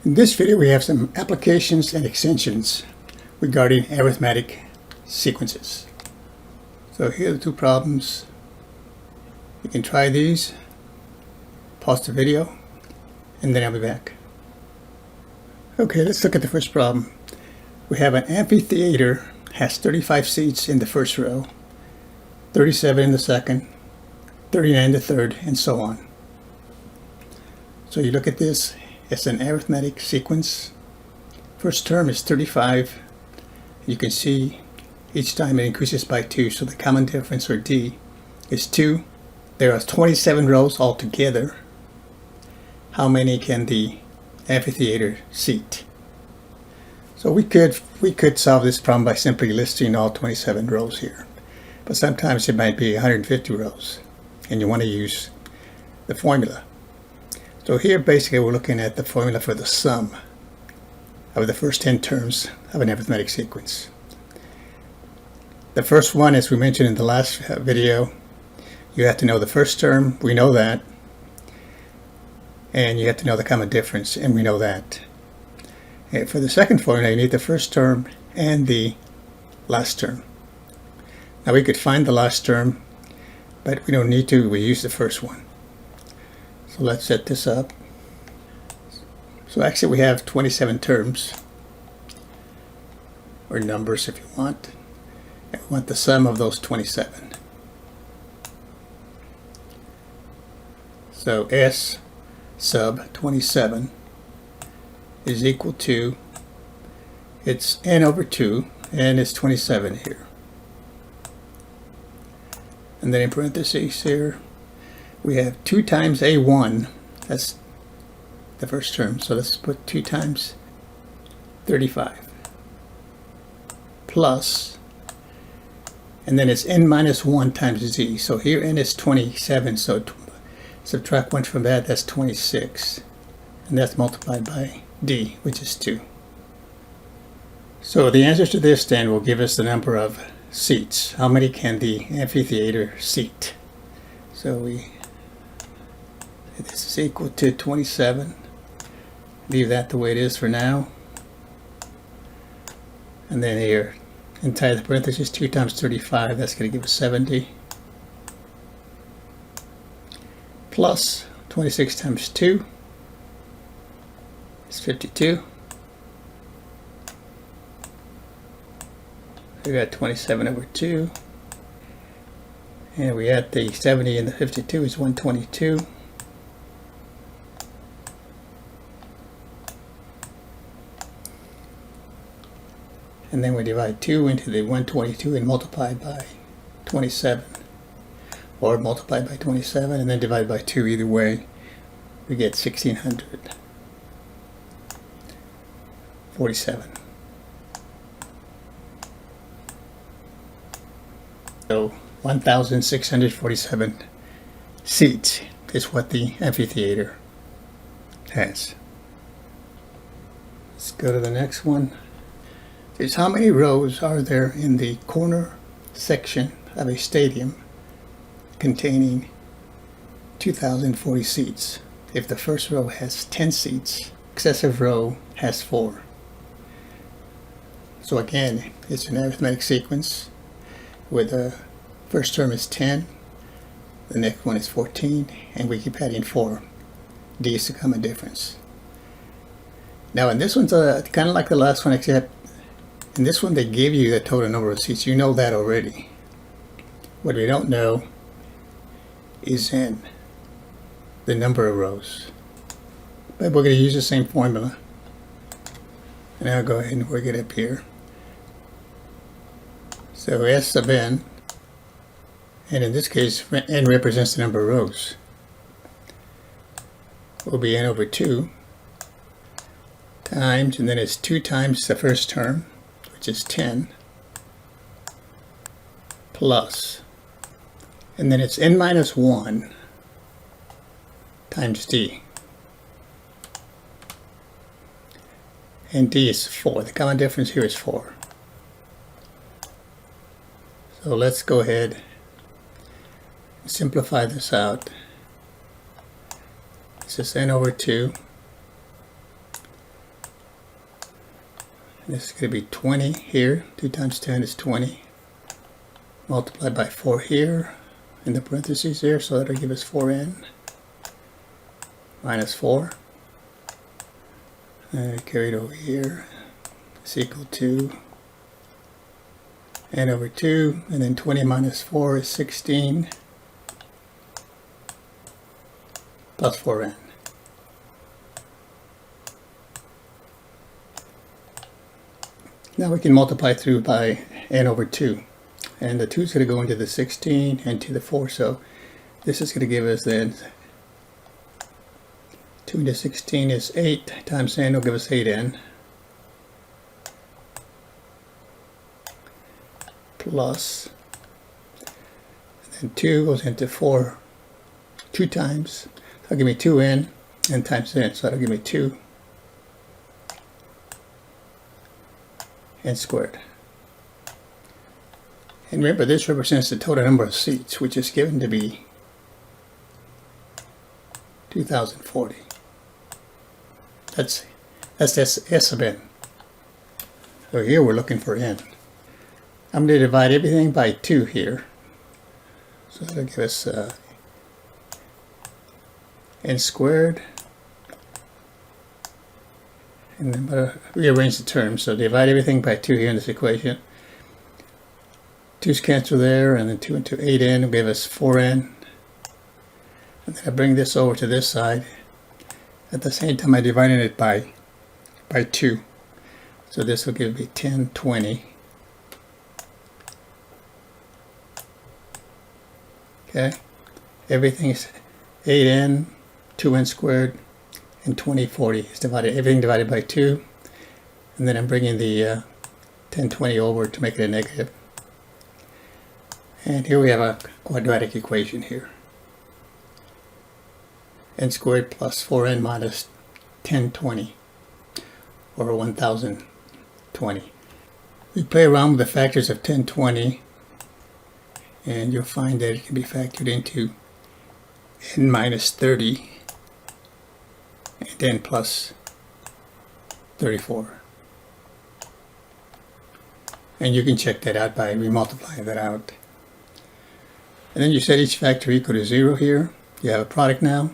In this video we have some applications and extensions regarding arithmetic sequences. So here are the two problems. You can try these, pause the video, and then I'll be back. Okay, let's look at the first problem. We have an amphitheater has 35 seats in the first row, 37 in the second, 39 in the third, and so on. So you look at this, it's an arithmetic sequence. First term is 35. You can see each time it increases by 2, so the common difference, or D, is 2. There are 27 rows altogether. How many can the amphitheater seat? So we could solve this problem by simply listing all 27 rows here. But sometimes it might be 150 rows, and you want to use the formula. So here basically we're looking at the formula for the sum of the first 10 terms of an arithmetic sequence. The first one, as we mentioned in the last video, you have to know the first term, we know that, and you have to know the common difference, and we know that. And for the second formula, you need the first term and the last term. Now we could find the last term, but we don't need to, we use the first one. So let's set this up. So actually we have 27 terms, or numbers if you want. And we want the sum of those 27. So S sub 27 is equal to, it's n over 2, and it's 27 here. And then in parentheses here, we have 2 times A1, that's the first term, so let's put 2 times 35, plus, and then it's n minus 1 times z, so here n is 27, so subtract 1 from that, that's 26, and that's multiplied by d, which is 2. So the answer to this then will give us the number of seats. How many can the amphitheater seat? So this is equal to 27. Leave that the way it is for now. And then here, inside the parentheses, 2 times 35, that's going to give us 70. Plus 26 times 2 is 52. We got 27 over 2. And we add the 70 and the 52 is 122. And then we divide 2 into the 122 and multiply by 27. Or multiply by 27 and then divide by 2. Either way, we get 1647. So 1,647 seats is what the amphitheater has. Let's go to the next one. Is how many rows are there in the corner section of a stadium containing 2,040 seats? If the first row has 10 seats, successive row has 4. So again, it's an arithmetic sequence where the first term is 10, the next one is 14, and we keep adding 4. D is the common difference. Now in this one's kind of like the last one, except in this one they give you the total number of seats. You know that already. What we don't know is n, the number of rows. But we're going to use the same formula. And I'll go ahead and work it up here. So S sub n, and in this case n represents the number of rows, will be n over 2 times, and then it's 2 times the first term, which is 10, plus, and then it's n minus 1 times d. And d is 4. The common difference here is 4. So let's go ahead and simplify this out. This is n over 2 And this is going to be 20 here. 2 times 10 is 20. Multiplied by 4 here in the parentheses there, so that'll give us 4n minus 4. And carry it over here. It's equal to n over 2, and then 20 minus 4 is 16 plus 4n. Now we can multiply through by n over 2. And the 2 is going to go into the 16 and to the 4. So this is going to give us then 2 into 16 is 8 times n will give us 8n. Plus, and then 2 goes into 4 2 times. That'll give me 2n and times n. So that'll give me 2 n squared. And remember, this represents the total number of seats, which is given to be 2040. That's S of n. So here we're looking for n. I'm going to divide everything by 2 here. So that'll give us n squared. And then I'm going to rearrange the terms. So divide everything by 2 here in this equation. 2's cancel there, and then 2 into 8n will give us 4n. And then I bring this over to this side. At the same time, I'm dividing it by 2. So this will give me 1020. Okay, everything is 8n, 2n squared, and 2040 is divided. Everything divided by 2, and then I'm bringing the 1020 over to make it a negative. And here we have a quadratic equation here. N squared plus 4n minus 1020, or 1020. We play around with the factors of 1020, and you'll find that it can be factored into n minus 30 and n plus 34. And you can check that out by remultiplying that out. And then you set each factor equal to 0 here. You have a product now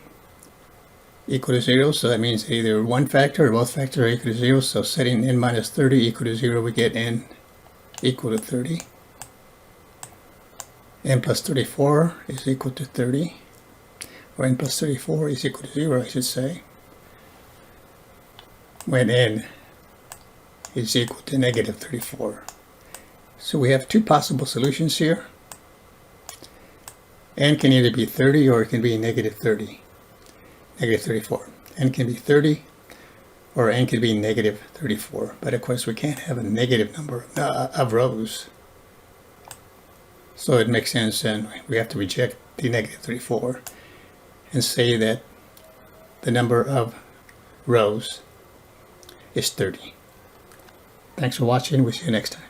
equal to 0, so that means either one factor or both factors are equal to 0. So setting n minus 30 equal to 0, we get n equal to 30. N plus 34 is equal to 30, or n plus 34 is equal to 0, I should say, when n is equal to negative 34. So we have two possible solutions here. N can either be 30 or it can be negative 30, negative 34. N can be 30 or n can be negative 34. But of course we can't have a negative number of rows. So it makes sense, and we have to reject the negative 34 and say that the number of rows is 30. Thanks for watching. We'll see you next time.